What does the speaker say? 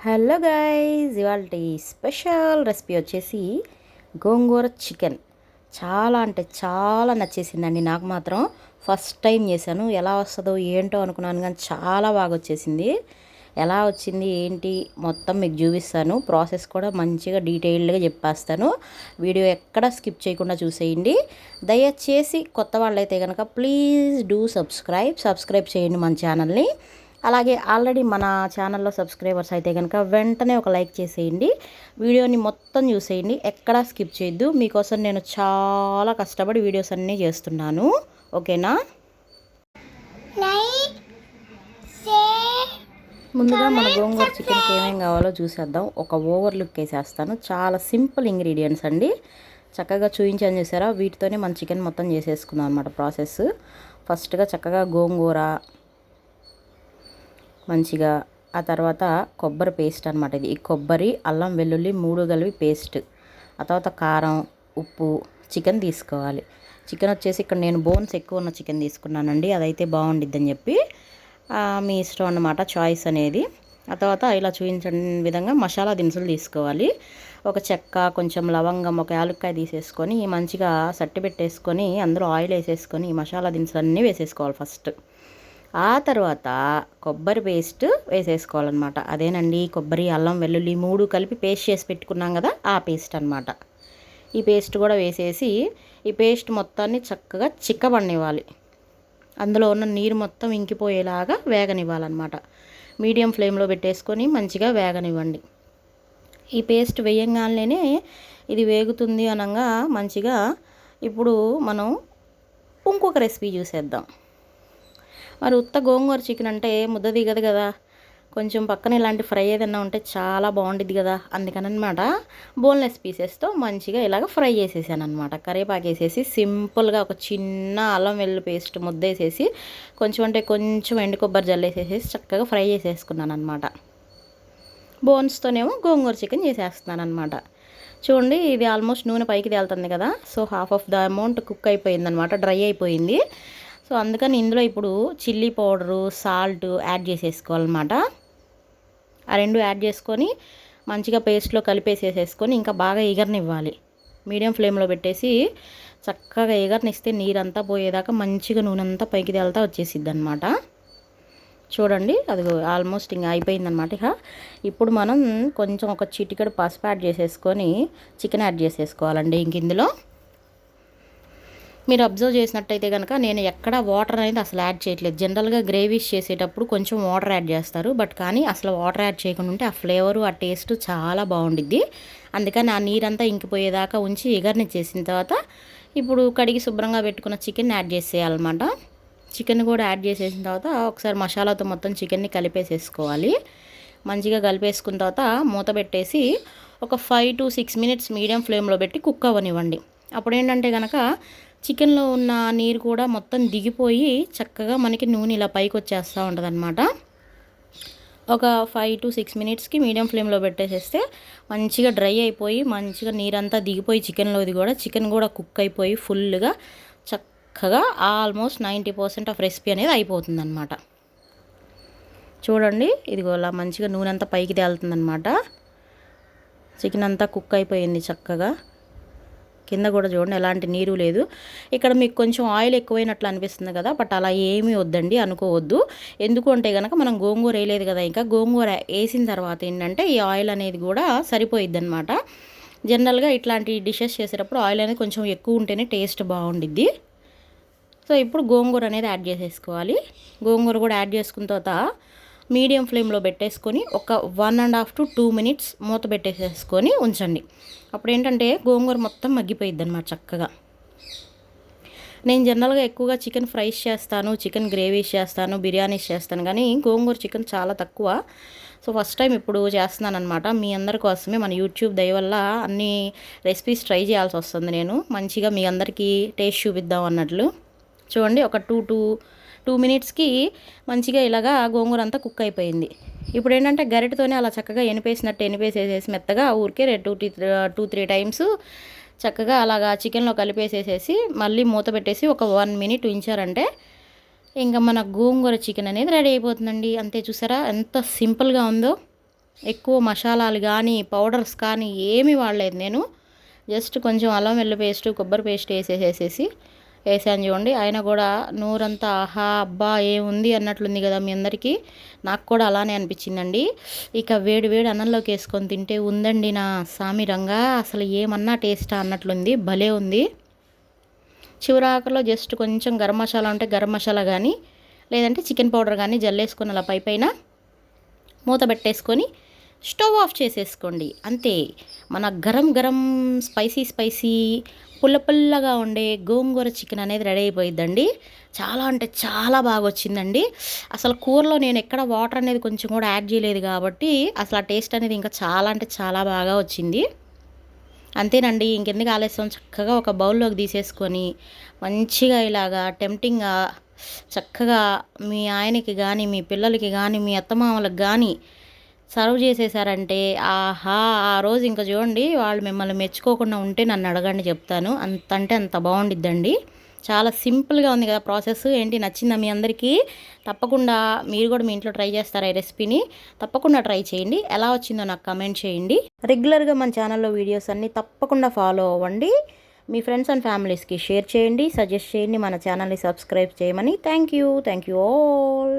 Hello guys, ఇవాళ special recipe వచ్చేసి గోంగూర chicken. చాలా అంటే చాలా నచ్చేసిందండి నాకు మాత్రం. ఫస్ట్ టైం చేశాను, ఎలా వస్తుందో ఏంటో అనుకున్నాను కానీ చాలా బాగా వచ్చేసింది. ఎలా వచ్చింది ఏంటి మొత్తం మీకు చూపిస్తాను. ప్రాసెస్ కూడా మంచిగా డీటెయిల్డ్గా చెప్పేస్తాను. వీడియో ఎక్కడ స్కిప్ చేయకుండా చూసేయండి. దయచేసి కొత్త వాళ్ళైతే కనుక ప్లీజ్ డూ సబ్స్క్రైబ్ చేయండి మన ఛానల్ని. అలాగే ఆల్రెడీ మన ఛానల్లో సబ్స్క్రైబర్స్ అయితే కనుక వెంటనే ఒక లైక్ చేసేయండి. వీడియోని మొత్తం చూసేయండి, ఎక్కడా స్కిప్ చేయొద్దు. మీకోసం నేను చాలా కష్టపడి వీడియోస్ అన్నీ చేస్తున్నాను, ఓకేనా? ముందుగా మన గోంగూర చికెన్కి ఏమేమి కావాలో చూసేద్దాం. ఒక ఓవర్ లుక్ వేసేస్తాను. చాలా సింపుల్ ఇంగ్రీడియంట్స్ అండి, చక్కగా చూపించాను చూసారా. వీటితోనే మన చికెన్ మొత్తం చేసేసుకుందాం అనమాట ప్రాసెస్. ఫస్ట్గా చక్కగా గోంగూర మంచిగా, ఆ తర్వాత కొబ్బరి పేస్ట్ అనమాట. ఇది ఈ కొబ్బరి అల్లం వెల్లుల్లి 3 కలిపి పేస్ట్. ఆ తర్వాత కారం, ఉప్పు, చికెన్ తీసుకోవాలి. చికెన్ వచ్చేసి ఇక్కడ నేను బోన్స్ ఎక్కువ ఉన్న చికెన్ తీసుకున్నానండి, అదైతే బాగుండిద్దని చెప్పి. మీ ఇష్టం అన్నమాట, చాయిస్ అనేది. ఆ తర్వాత ఇలా చూపించిన విధంగా మసాలా దినుసులు తీసుకోవాలి. ఒక చెక్క, కొంచెం లవంగం, ఒక యాలక్కాయ తీసేసుకొని మంచిగా సట్టి పెట్టేసుకొని అందులో ఆయిల్ వేసేసుకొని ఈ మసాలా దినుసులు అన్నీ వేసేసుకోవాలి ఫస్ట్. ఆ తర్వాత కొబ్బరి పేస్ట్ వేసేసుకోవాలన్నమాట. అదేనండి, కొబ్బరి అల్లం వెల్లుల్లి 3 కలిపి పేస్ట్ చేసి పెట్టుకున్నాం కదా, ఆ పేస్ట్ అనమాట. ఈ పేస్ట్ కూడా వేసేసి ఈ పేస్ట్ మొత్తాన్ని చక్కగా చిక్కబడనివ్వాలి. అందులో ఉన్న నీరు మొత్తం ఇంకిపోయేలాగా వేగనివ్వాలన్నమాట. మీడియం ఫ్లేమ్లో పెట్టేసుకొని మంచిగా వేగనివ్వండి. ఈ పేస్ట్ వేయంగానే ఇది వేగుతుంది అనగా మంచిగా. ఇప్పుడు మనం ఇంకొక రెసిపీ చూసేద్దాం. మరి ఉత్త గోంగూర చికెన్ అంటే ముద్ద దిగదు కదా, కొంచెం పక్కన ఇలాంటి ఫ్రై ఏదైనా ఉంటే చాలా బాగుండిద్ది కదా. అందుకనమాట బోన్లెస్ పీసెస్తో మంచిగా ఇలాగ ఫ్రై చేసేసాను అనమాట. కరివేపాకు వేసేసి సింపుల్గా ఒక చిన్న అల్లం వెల్లుల్లి పేస్ట్ ముద్ద వేసేసి కొంచెం ఎండు కొబ్బరి జల్లేసేసేసి చక్కగా ఫ్రై చేసేసుకున్నాను అనమాట. బోన్స్తోనేమో గోంగూర చికెన్ చేసేస్తున్నాను అనమాట. చూడండి, ఇది ఆల్మోస్ట్ నూనె పైకి తేలుతుంది కదా. So half of the amount cook అయిపోయింది అనమాట, డ్రై అయిపోయింది. సో అందుకని ఇందులో ఇప్పుడు చిల్లీ పౌడరు, సాల్ట్ యాడ్ చేసేసుకోవాలన్నమాట. ఆ రెండు యాడ్ చేసుకొని మంచిగా పేస్ట్లో కలిపేసేసేసుకొని ఇంకా బాగా ఎగరనివ్వాలి. మీడియం ఫ్లేమ్లో పెట్టేసి చక్కగా ఎగరనిస్తే నీరంతా పోయేదాకా మంచిగా నూనె అంతా పైకి తేలుతా వచ్చేసిద్ది అనమాట. చూడండి, అది ఆల్మోస్ట్ ఇంకా అయిపోయిందనమాట. ఇప్పుడు మనం కొంచెం ఒక చిటికెడు పసుపు యాడ్ చేసేసుకొని చికెన్ యాడ్ చేసేసుకోవాలండి. ఇంక ఇందులో మీరు అబ్జర్వ్ చేసినట్టయితే కనుక నేను ఎక్కడ వాటర్ అనేది అసలు యాడ్ చేయట్లేదు. జనరల్గా గ్రేవీస్ చేసేటప్పుడు కొంచెం వాటర్ యాడ్ చేస్తారు, బట్ కానీ అసలు వాటర్ యాడ్ చేయకుండా ఉంటే ఆ ఫ్లేవరు, ఆ టేస్ట్ చాలా బాగుండిద్ది. అందుకని ఆ నీరంతా ఇంకిపోయేదాకా ఉంచి ఎగరనిచ్చేసిన తర్వాత ఇప్పుడు కడిగి శుభ్రంగా పెట్టుకున్న చికెన్ యాడ్ చేసేయాలన్నమాట. చికెన్ కూడా యాడ్ చేసేసిన తర్వాత ఒకసారి మసాలాతో మొత్తం చికెన్ని కలిపేసేసుకోవాలి. మంచిగా కలిపేసుకున్న తర్వాత మూత పెట్టేసి ఒక 5 to 6 minutes మీడియం ఫ్లేమ్లో పెట్టి కుక్ అవ్వనివ్వండి. అప్పుడు ఏంటంటే కనుక చికెన్లో ఉన్న నీరు కూడా మొత్తం దిగిపోయి చక్కగా మనకి నూనె ఇలా పైకి వచ్చేస్తూ ఉంటుంది అనమాట. ఒక 5 to 6 minutesకి మీడియం ఫ్లేమ్లో పెట్టేసేస్తే మంచిగా డ్రై అయిపోయి మంచిగా నీరంతా దిగిపోయి చికెన్ కూడా కుక్ అయిపోయి ఫుల్గా చక్కగా ఆల్మోస్ట్ 90% ఆఫ్ రెసిపీ అనేది అయిపోతుంది అనమాట. చూడండి, ఇదిగో అలా మంచిగా నూనె అంతా పైకి తేలుతుందనమాట. చికెన్ అంతా కుక్ అయిపోయింది చక్కగా. కింద కూడా చూడండి, ఎలాంటి నీరు లేదు. ఇక్కడ మీకు కొంచెం ఆయిల్ ఎక్కువైనట్లు అనిపిస్తుంది కదా, బట్ అలా ఏమీ వద్దండి, అనుకోవద్దు. ఎందుకు అంటే కనుక మనం గోంగూర వేయలేదు కదా. ఇంకా గోంగూర వేసిన తర్వాత ఏంటంటే ఈ ఆయిల్ అనేది కూడా సరిపోయిద్ది అనమాట. జనరల్గా ఇట్లాంటి డిషెస్ చేసేటప్పుడు ఆయిల్ అనేది కొంచెం ఎక్కువ ఉంటేనే టేస్ట్ బాగుండిద్ది. సో ఇప్పుడు గోంగూర అనేది యాడ్ చేసేసుకోవాలి. గోంగూర కూడా యాడ్ చేసుకున్న తర్వాత మీడియం ఫ్లేమ్లో పెట్టేసుకొని ఒక 1.5 to 2 minutes మూత పెట్టేసేసుకొని ఉంచండి. అప్పుడు ఏంటంటే గోంగూర మొత్తం మగ్గిపోయిద్ది అనమాట చక్కగా. నేను జనరల్గా ఎక్కువగా చికెన్ ఫ్రైస్ చేస్తాను, చికెన్ గ్రేవీస్ చేస్తాను, బిర్యానీస్ చేస్తాను, కానీ గోంగూర చికెన్ చాలా తక్కువ. సో ఫస్ట్ టైం ఇప్పుడు చేస్తున్నాను అనమాట. మీ అందరి కోసమే మన యూట్యూబ్ దయ వల్ల అన్ని రెసిపీస్ ట్రై చేయాల్సి వస్తుంది. నేను మంచిగా మీ అందరికీ టేస్ట్ చూపిద్దాం అన్నట్లు. చూడండి, ఒక 2 minutesకి మంచిగా ఇలాగా గోంగూర అంతా కుక్ అయిపోయింది. ఇప్పుడు ఏంటంటే గరిటతోనే అలా చక్కగా ఎనిపేసేసి మెత్తగా ఊరికే 2-3 times చక్కగా అలాగా చికెన్లో కలిపేసేసేసి మళ్ళీ మూత పెట్టేసి ఒక 1 minute ఉంచారంటే ఇంకా మన గోంగూర చికెన్ అనేది రెడీ అయిపోతుందండి. అంతే, చూసారా ఎంత సింపుల్గా ఉందో. ఎక్కువ మసాలాలు కానీ పౌడర్స్ కానీ ఏమీ వాడలేదు నేను. జస్ట్ కొంచెం అల్లం వెల్లుల్లి పేస్ట్, కొబ్బరి పేస్ట్ వేసాను చూడండి. ఆయన కూడా నూరంతా ఆహా అబ్బా ఏముంది అన్నట్లుంది కదా మీ అందరికీ. నాకు కూడా అలానే అనిపించిందండి. ఇక వేడి వేడి అన్నంలోకి వేసుకొని తింటే ఉందండి నా సామి రంగా, అసలు ఏమన్నా టేస్టా అన్నట్లుంది. భలే ఉంది. చివరాకులో జస్ట్ కొంచెం గరం మసాలా ఉంటే గరం మసాలా కానీ, లేదంటే చికెన్ పౌడర్ కానీ జల్లేసుకొని అలా పైన మూత పెట్టేసుకొని స్టవ్ ఆఫ్ చేసేసుకోండి. అంతే, మన గరం గరం స్పైసీ పుల్లగా ఉండే గోంగూర చికెన్ అనేది రెడీ అయిపోయిద్దండి. చాలా అంటే చాలా బాగా వచ్చిందండి. అసలు కూరలో నేను ఎక్కడ వాటర్ అనేది కొంచెం కూడా యాడ్ చేయలేదు కాబట్టి అసలు ఆ టేస్ట్ అనేది ఇంకా చాలా అంటే చాలా బాగా వచ్చింది. అంతేనండి, ఇంకెందుకు ఆలస్యం, చక్కగా ఒక బౌల్లోకి తీసేసుకొని మంచిగా ఇలాగా టెంప్టింగ్గా చక్కగా మీ ఆయనకి కానీ, మీ పిల్లలకి కానీ, మీ అత్తమామలకు కానీ సర్వ్ చేసేసారంటే ఆహా, ఆ రోజు ఇంకా చూడండి వాళ్ళు మిమ్మల్ని మెచ్చుకోకుండా ఉంటే నన్ను అడగండి, చెప్తాను. అంత అంటే అంత బాగుండిద్దండి. చాలా సింపుల్గా ఉంది కదా ప్రాసెస్. ఏంటి, నచ్చిందా మీ అందరికీ? తప్పకుండా మీరు కూడా మీ ఇంట్లో ట్రై చేస్తారా ఈ రెసిపీని? తప్పకుండా ట్రై చేయండి. ఎలా వచ్చిందో నాకు కమెంట్ చేయండి. రెగ్యులర్గా మన ఛానల్లో వీడియోస్ అన్నీ తప్పకుండా ఫాలో అవ్వండి. మీ ఫ్రెండ్స్ అండ్ ఫ్యామిలీస్కి షేర్ చేయండి, సజెస్ట్ చేయండి, మన ఛానల్ని సబ్స్క్రైబ్ చేయమని. Thank you all.